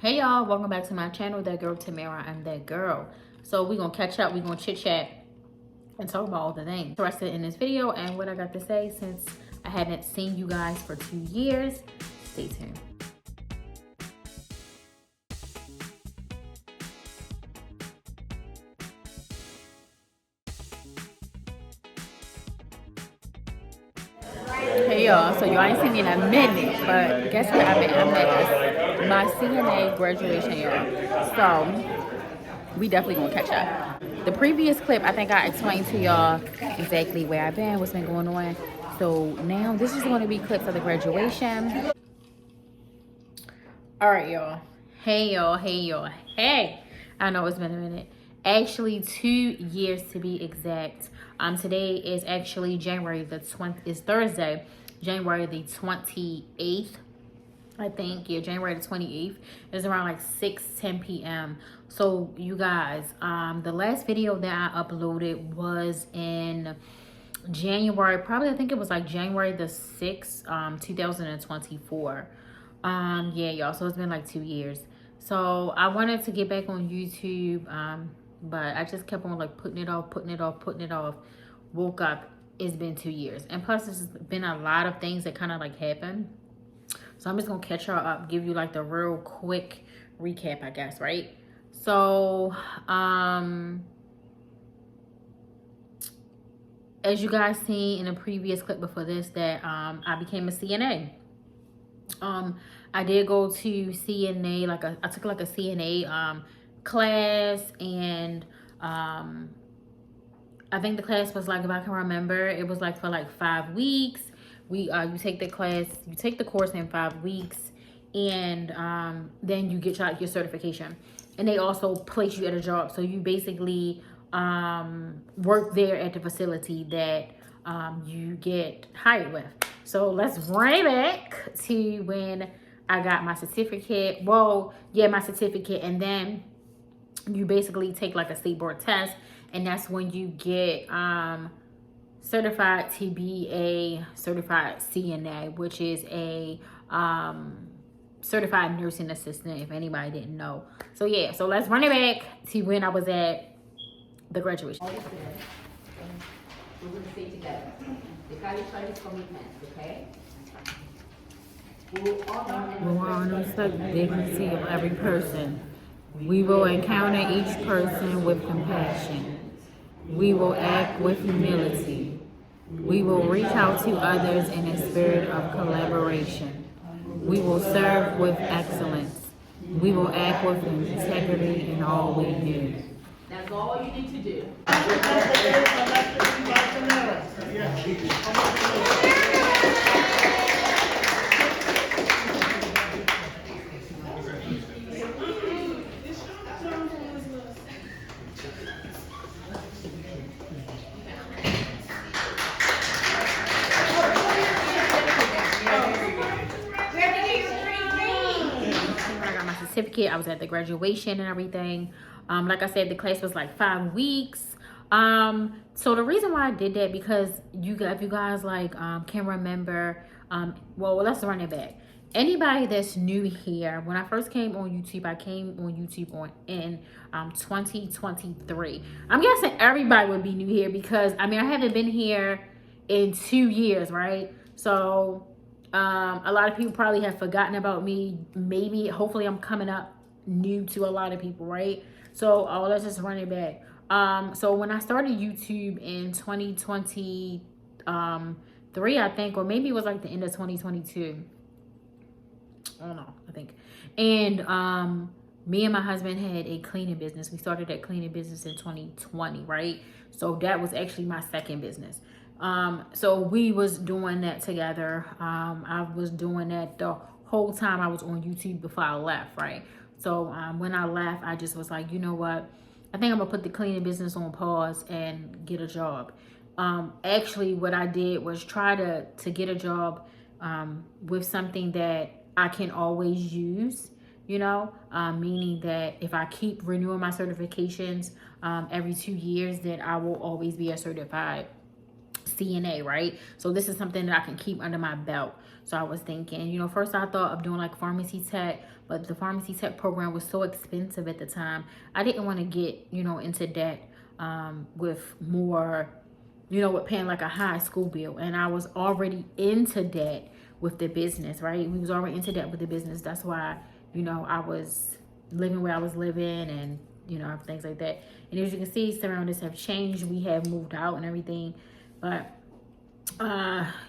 Hey y'all, welcome back to my channel, That Girl Tamara. I'm that girl. So we're gonna catch up, we're gonna chit chat and talk about all the things interested in this video and what I got to say since I hadn't seen you guys for 2 years. Stay tuned. Hey y'all, so y'all ain't seen me in a minute, but guess what? I'm at my CNA graduation year. So we definitely gonna catch up. The previous clip, I think I explained to y'all exactly where I've been, what's been going on. So now this is going to be clips of the graduation. All right, y'all. Hey, y'all. Hey, y'all. Hey. I know it's been a minute. Actually, 2 years to be exact. Today is actually January the 20th. It's Thursday, January the 28th. I think, yeah, January the 28th. It's around like 6:10 p.m. So you guys, the last video that I uploaded was in January, probably I think it was like January the 6th, 2024. Yeah, y'all, so it's been like 2 years. So I wanted to get back on YouTube, but I just kept on like putting it off. Woke up, it's been 2 years. And plus there's been a lot of things that kind of like happened. So I'm just gonna catch y'all up, give you like the real quick recap, I guess, right? So, as you guys seen in a previous clip before this, that I became a CNA. I did go to CNA, I took like a CNA class, and I think the class was like, if I can remember, it was like for like 5 weeks. You take the course in 5 weeks, and then you get your certification, and they also place you at a job. So you basically work there at the facility that you get hired with. So let's run it back to when I got my certificate. Well, yeah, my certificate, and then you basically take like a state board test, and that's when you get certified to be a certified CNA, which is a certified nursing assistant, if anybody didn't know. So yeah, so let's run it back to when I was at the graduation. We're going to stay together. Okay? We will honor the dignity of every person. We will encounter each person with compassion. We will act with humility. We will reach out to others in a spirit of collaboration. We will serve with excellence. We will act with integrity in all we do. That's all you need to do. Certificate, I was at the graduation and everything. Like I said, the class was like 5 weeks. So the reason why I did that, because if you guys like can remember, well, let's run it back. Anybody that's new here, when I first came on YouTube, I came on YouTube in 2023. I'm guessing everybody would be new here because I haven't been here in 2 years, right? So a lot of people probably have forgotten about me. Maybe, hopefully I'm coming up new to a lot of people, right? So let's just run it back. So when I started YouTube in 2023, I think, or maybe it was like the end of 2022. I don't know, I think. And me and my husband had a cleaning business. We started that cleaning business in 2020, right? So that was actually my second business. So we was doing that together. I was doing that the whole time I was on YouTube before I left, right? So when I left, I just was like, you know what? I think I'm gonna put the cleaning business on pause and get a job. Actually, what I did was try to get a job with something that I can always use, you know, meaning that if I keep renewing my certifications every 2 years, then I will always be a certified CNA, right? So this is something that I can keep under my belt. So I was thinking, you know, first I thought of doing like pharmacy tech, but the pharmacy tech program was so expensive at the time. I didn't want to get, you know, into debt with more, you know, with paying like a high school bill. And I was already into debt with the business, right? We was already into debt with the business. That's why, you know, I was living where I was living and, you know, things like that. And as you can see, surroundings have changed. We have moved out and everything. But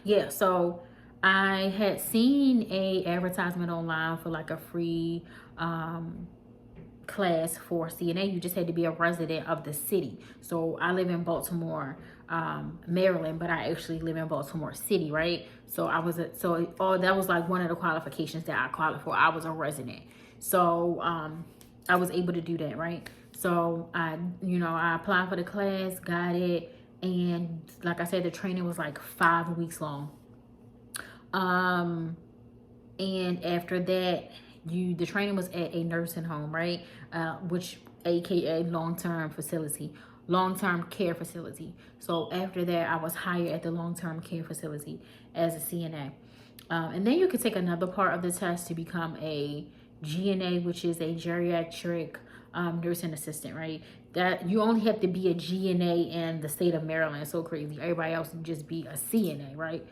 yeah, so I had seen a advertisement online for like a free class for CNA. You just had to be a resident of the city. So I live in Baltimore, Maryland, but I actually live in Baltimore City, right? So I was that was like one of the qualifications that I qualified for. I was a resident. So I was able to do that, right? So I applied for the class, got it, and like I said, the training was like 5 weeks long. And after that, the training was at a nursing home, right? Which aka long-term care facility. So after that, I was hired at the long-term care facility as a CNA. And then you could take another part of the test to become a GNA, which is a geriatric nursing assistant, right? That you only have to be a GNA in the state of Maryland. So crazy. Everybody else can just be a CNA, right?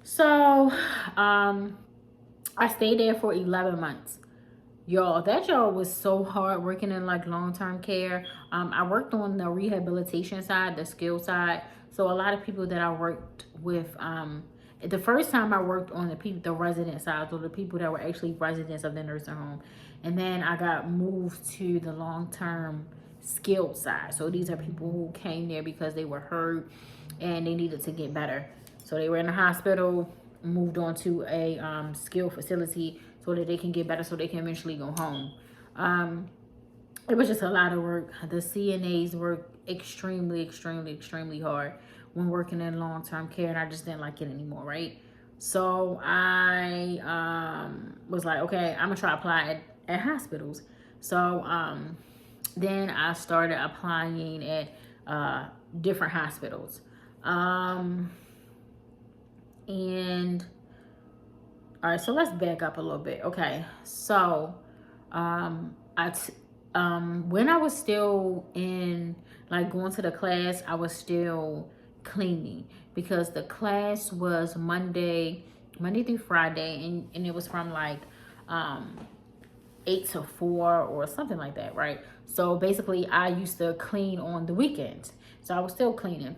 So I stayed there for 11 months. Y'all, that job was so hard working in like long-term care. I worked on the rehabilitation side, the skill side. So a lot of people that I worked with, the first time I worked on the resident side, so the people that were actually residents of the nursing home. And then I got moved to the long-term skilled side. So these are people who came there because they were hurt and they needed to get better. So they were in the hospital, moved on to a skilled facility so that they can get better, so they can eventually go home. It was just a lot of work. The CNAs work extremely, extremely, extremely hard when working in long-term care, and I just didn't like it anymore, right? So I was like, okay, I'm gonna try to apply at hospitals. So then I started applying at different hospitals. And all right, so let's back up a little bit. Okay, so when I was still in like going to the class, I was still cleaning because the class was Monday through Friday, and it was from like 8 to 4 or something like that, right? So basically I used to clean on the weekends. So I was still cleaning.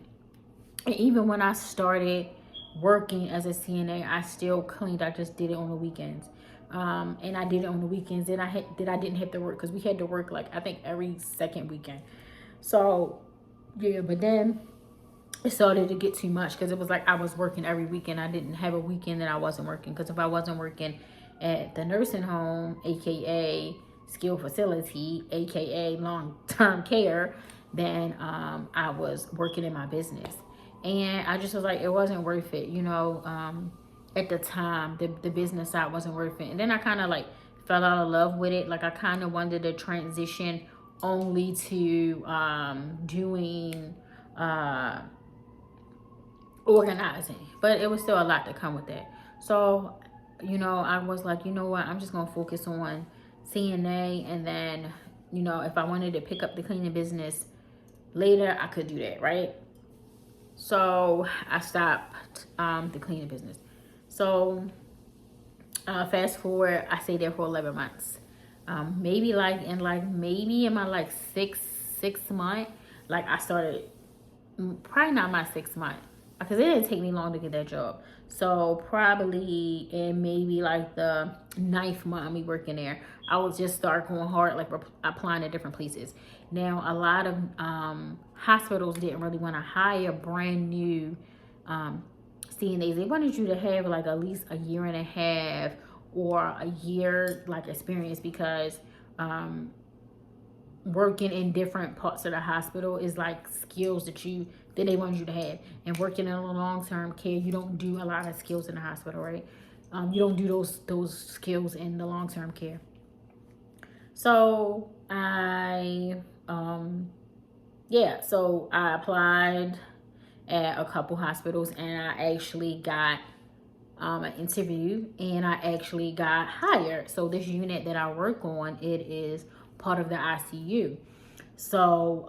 And even when I started working as a CNA, I still cleaned. I just did it on the weekends. And I did it on the weekends. And I didn't have to work because we had to work like I think every second weekend. So yeah, but then it started to get too much because it was like I was working every weekend. I didn't have a weekend that I wasn't working, because if I wasn't working at the nursing home, aka skilled facility, aka long-term care, then I was working in my business. And I just was like, it wasn't worth it, you know. At the time, the business side wasn't worth it. And then I kind of like fell out of love with it. Like I kind of wanted to transition only to doing organizing, but it was still a lot to come with that. So, you know, I was like, you know what, I'm just gonna focus on CNA, and then, you know, if I wanted to pick up the cleaning business later, I could do that, right? So I stopped the cleaning business. So fast forward, I stayed there for 11 months. Maybe in my like six month, like I started, probably not my 6 month, because it didn't take me long to get that job. So probably in maybe like the 9th month of me working there, I would just start going hard, like applying to different places. Now, a lot of hospitals didn't really want to hire brand new CNAs. They wanted you to have like at least a year and a half or a year like experience, because working in different parts of the hospital is like skills that they want you to have. And working in a long-term care, you don't do a lot of skills in the hospital, right? You don't do those skills in the long-term care. So I applied, at a couple hospitals, and I actually got an interview, and I actually got hired. So this unit that I work on, it is part of the ICU. So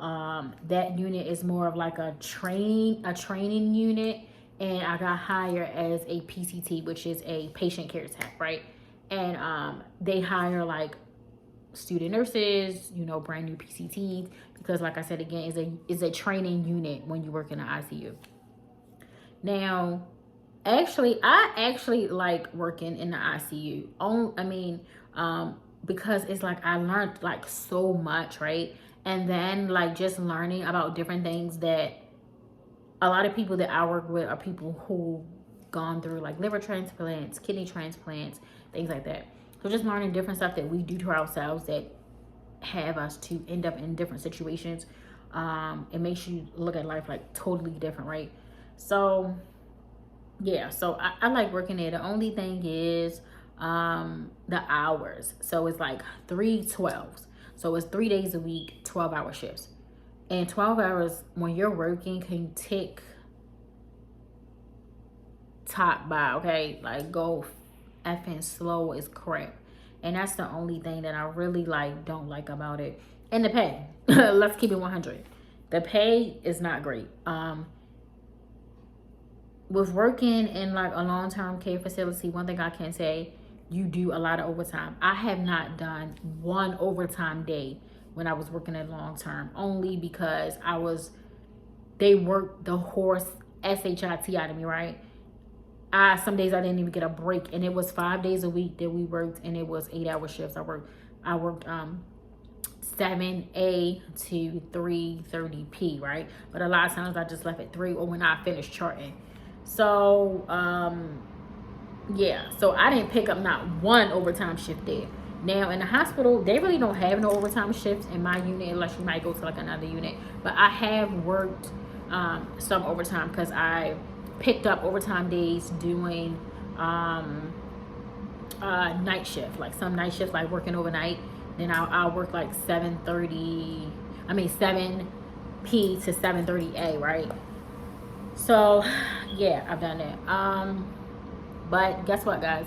that unit is more of like a training unit, and I got hired as a PCT, which is a patient care tech, right? And they hire like student nurses, you know, brand new PCTs, because like I said again, is a training unit when you work in the ICU. Now, I actually like working in the ICU. Because it's like I learned like so much, right? And then like just learning about different things that a lot of people that I work with are people who gone through like liver transplants, kidney transplants, things like that. So just learning different stuff that we do to ourselves that have us to end up in different situations. It makes you look at life like totally different, right? So yeah, so I like working there. The only thing is the hours. So it's like 3/12s. So it's 3 days a week, 12-hour shifts. And 12 hours when you're working can tick top by, okay? Like go effing slow as crap. And that's the only thing that I really like don't like about it. And the pay. Let's keep it 100. The pay is not great. With working in like a long-term care facility, one thing I can say, you do a lot of overtime. I have not done one overtime day when I was working at long-term, only because they worked the horse shit out of me, right? Some days I didn't even get a break, and it was 5 days a week that we worked, and it was 8-hour shifts. I worked 7 a to 3:30 p, right? But a lot of times I just left at 3 or when I finished charting. So yeah, so I didn't pick up not one overtime shift there. Now in the hospital, they really don't have no overtime shifts in my unit unless you might go to like another unit. But I have worked some overtime because I picked up overtime days doing night shift, like some night shifts, like working overnight. Then I'll work like 7 p to 7:30 a, right? So yeah, I've done that. But guess what, guys?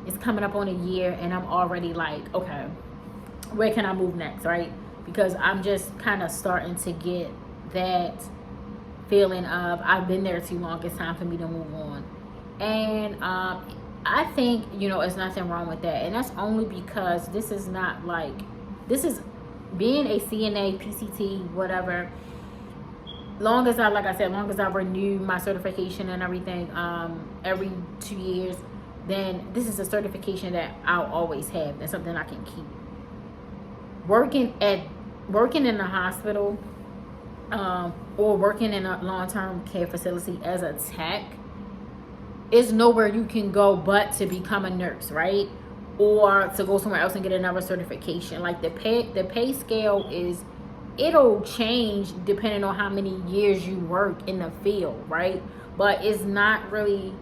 It's coming up on a year, and I'm already like, okay, where can I move next, right? Because I'm just kind of starting to get that feeling of I've been there too long. It's time for me to move on. And I think, you know, there's nothing wrong with that. And that's only because this is being a CNA, PCT, whatever. Long as I renew my certification and everything every 2 years, then this is a certification that I'll always have. That's something I can keep. Working in the hospital or working in a long-term care facility as a tech is nowhere you can go but to become a nurse, right? Or to go somewhere else and get another certification. Like the pay scale it'll change depending on how many years you work in the field, right? But it's not really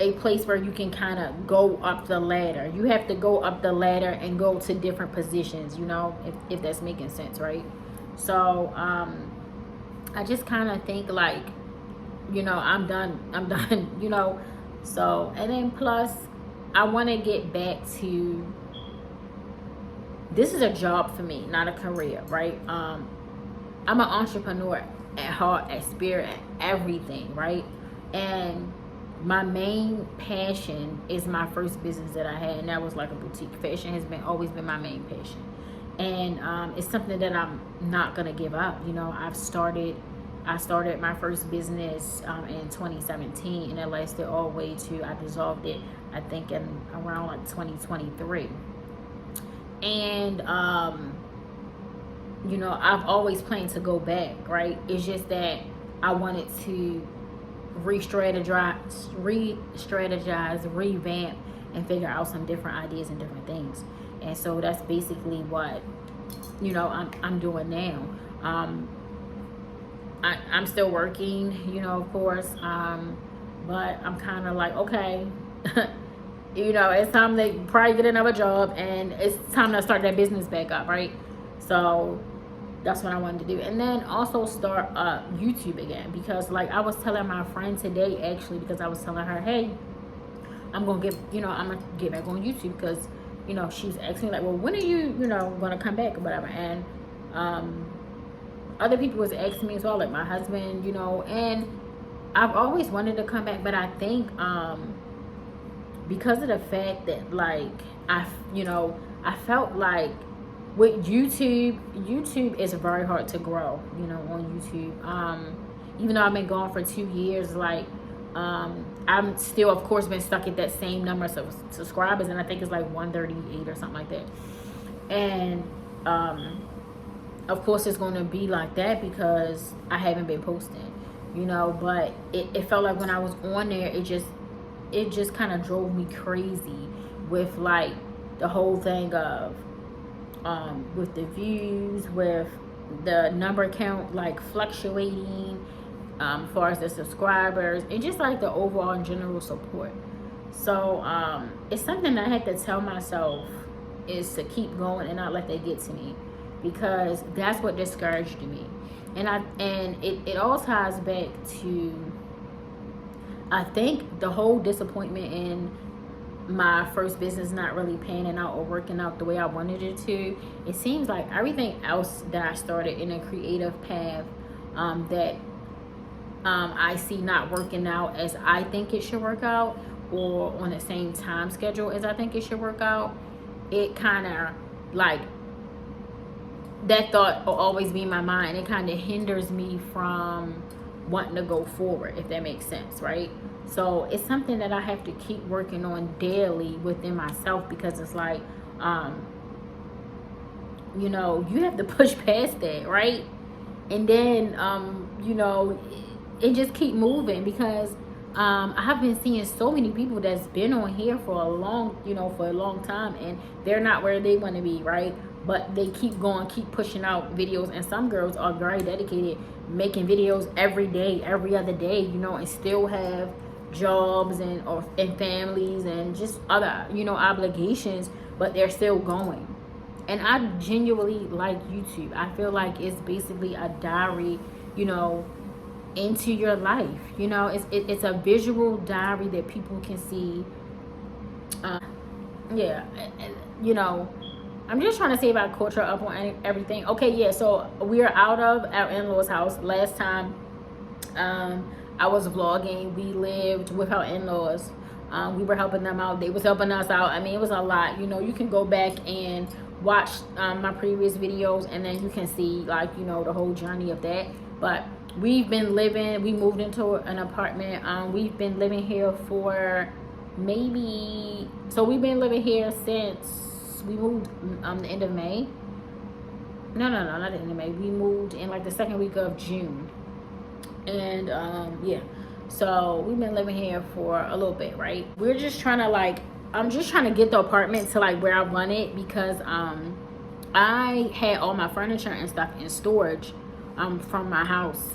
a place where you can kind of go up the ladder. You have to go up the ladder and go to different positions, you know, if that's making sense, right? So I just kind of think like, you know, I'm done, you know. So, and then plus I want to get back to, this is a job for me, not a career, right? I'm an entrepreneur at heart, at spirit, at everything, right? And my main passion is my first business that I had, and that was like a boutique. Fashion has always been my main passion, and it's something that I'm not gonna give up. You know, I started my first business in 2017, and it lasted all the way to, I dissolved it, I think in around like 2023. And you know, I've always planned to go back, right? It's just that I wanted to re-strategize, revamp, and figure out some different ideas and different things. And so that's basically what, you know, I'm doing now. I'm still working, you know, of course, but I'm kind of like, okay, you know, it's time to probably get another job, and it's time to start that business back up, right? So that's what I wanted to do. And then also start YouTube again, because like I was telling my friend today, actually, because I was telling her, hey, I'm gonna get, I'm gonna get back on YouTube, because she's asking like, well, when are you gonna come back or whatever. And other people was asking me as well, like my husband, and I've always wanted to come back, but I think because of the fact that like I felt like with YouTube is very hard to grow, on YouTube. Even though I've been gone for 2 years, like I'm still, of course, been stuck at that same number of subscribers, and I think it's like 138 or something like that. And of course it's going to be like that because I haven't been posting, but it felt like when I was on there, it just kind of drove me crazy with like the whole thing of with the views, with the number count like fluctuating, as far as the subscribers, and just like the overall and general support. So it's something I had to tell myself, is to keep going and not let that get to me, because that's what discouraged me. And it all ties back to, I think, the whole disappointment in my first business not really panning out or working out the way I wanted it to. It seems like everything else that I started in a creative path that I see not working out as I think it should work out, or on the same time schedule as I think it should work out, it kind of like, that thought will always be in my mind. It kind of hinders me from wanting to go forward, if that makes sense, right? So it's something that I have to keep working on daily within myself, because it's like you have to push past that, right? And then and just keep moving, because I have been seeing so many people that's been on here for a long time, and they're not where they want to be, right? But they keep going, keep pushing out videos. And some girls are very dedicated, making videos every day, every other day, and still have jobs and families and just other obligations, but they're still going. And I genuinely like YouTube. I feel like it's basically a diary, into your life. It's a visual diary that people can see. Yeah, I'm just trying to say about culture up on everything. Okay, yeah, so we are out of our in-laws' house. Last time I was vlogging, we lived with our in-laws. We were helping them out. They was helping us out. I mean, it was a lot. You can go back and watch my previous videos, and then you can see like, the whole journey of that. But we moved into an apartment. We've been living here for we've been living here since we moved the end of May. No, not the end of May. We moved in like the second week of June. And yeah, so we've been living here for a little bit, right? We're just trying to I'm just trying to get the apartment to like where I want it, because I had all my furniture and stuff in storage from my house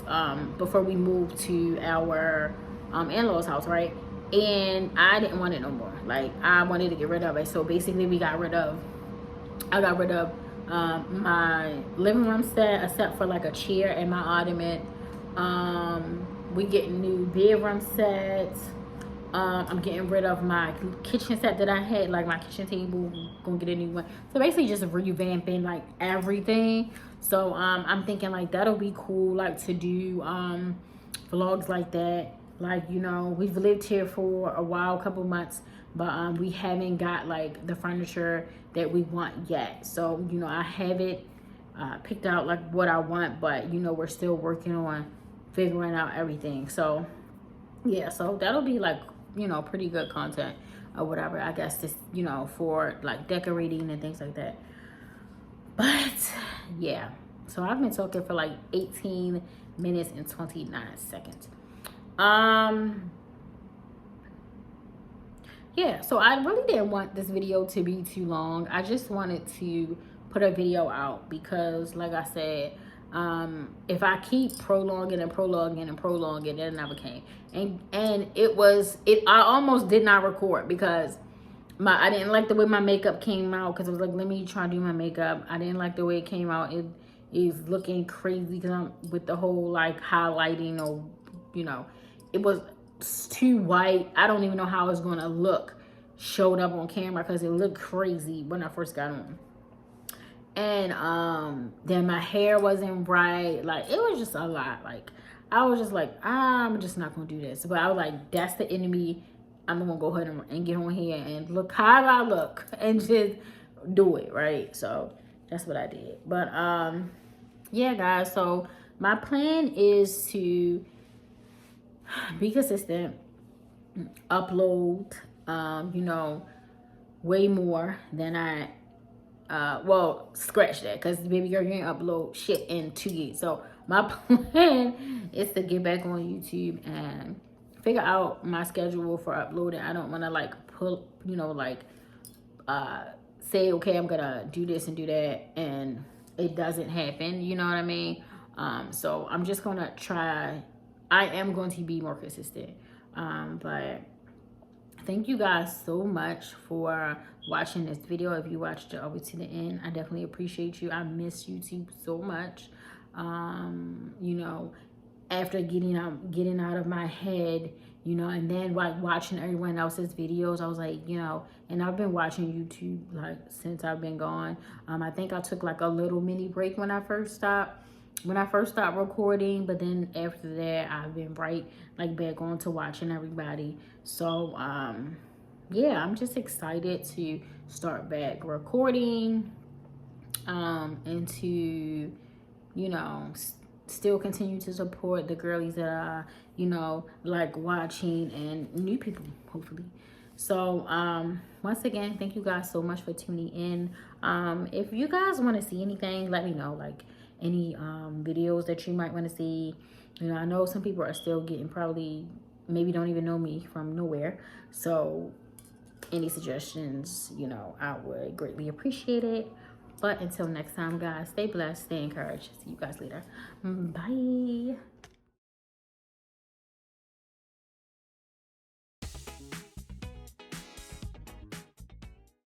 before we moved to our in-laws house, right? And I didn't want it no more. Like, I wanted to get rid of it. So basically I got rid of my living room set, except for like a chair and my ottoman. We getting new bedroom sets. I'm getting rid of my kitchen set that I had, like my kitchen table. Gonna get a new one. So basically just revamping like everything. So I'm thinking like that'll be cool, like to do vlogs like that. Like, we've lived here for a while, a couple months, but we haven't got like the furniture that we want yet. So I have it picked out like what I want, but we're still working on figuring out everything. So yeah, so that'll be like pretty good content or whatever, I guess, this for like decorating and things like that. But yeah, so I've been talking for like 18 minutes and 29 seconds. Yeah, so I really didn't want this video to be too long. I just wanted to put a video out because, like I said, if I keep prolonging and prolonging and prolonging, it never came. And I almost did not record because I didn't like the way my makeup came out, because I was like, let me try to do my makeup. I didn't like the way it came out. is looking crazy because I'm with the whole like highlighting, or you know, it was too white. I don't even know how it's gonna look showed up on camera because it looked crazy when I first got on. And then my hair wasn't right. Like, it was just a lot. Like, I was just like, I'm just not gonna do this. But I was like, that's the enemy. I'm gonna go ahead and get on here and look how I look and just do it, right? So that's what I did. But yeah, guys, so my plan is to be consistent, upload you know, way more than I well, scratch that, because baby girl, you ain't upload shit in 2 years. So my plan is to get back on YouTube and figure out my schedule for uploading. I don't want to like pull, you know, like say, okay, I'm gonna do this and do that, and it doesn't happen, you know what I mean? So I'm just gonna try. I am going to be more consistent. But thank you guys so much for watching this video. If you watched it all the way to the end, I definitely appreciate you. I miss YouTube so much. You know, after getting out of my head, you know, and then like watching everyone else's videos, I was like, you know, and I've been watching YouTube like since I've been gone. I think I took like a little mini break when I first stopped recording, but then after that I've been like back on to watching everybody. So yeah, I'm just excited to start back recording, and to, you know, still continue to support the girlies that are, you know, like watching, and new people, hopefully. So once again, thank you guys so much for tuning in. If you guys want to see anything, let me know, like any videos that you might want to see. You know, I know some people are still getting, probably maybe don't even know me from nowhere. So any suggestions, you know, I would greatly appreciate it. But until next time, guys, stay blessed, stay encouraged. See you guys later. Bye.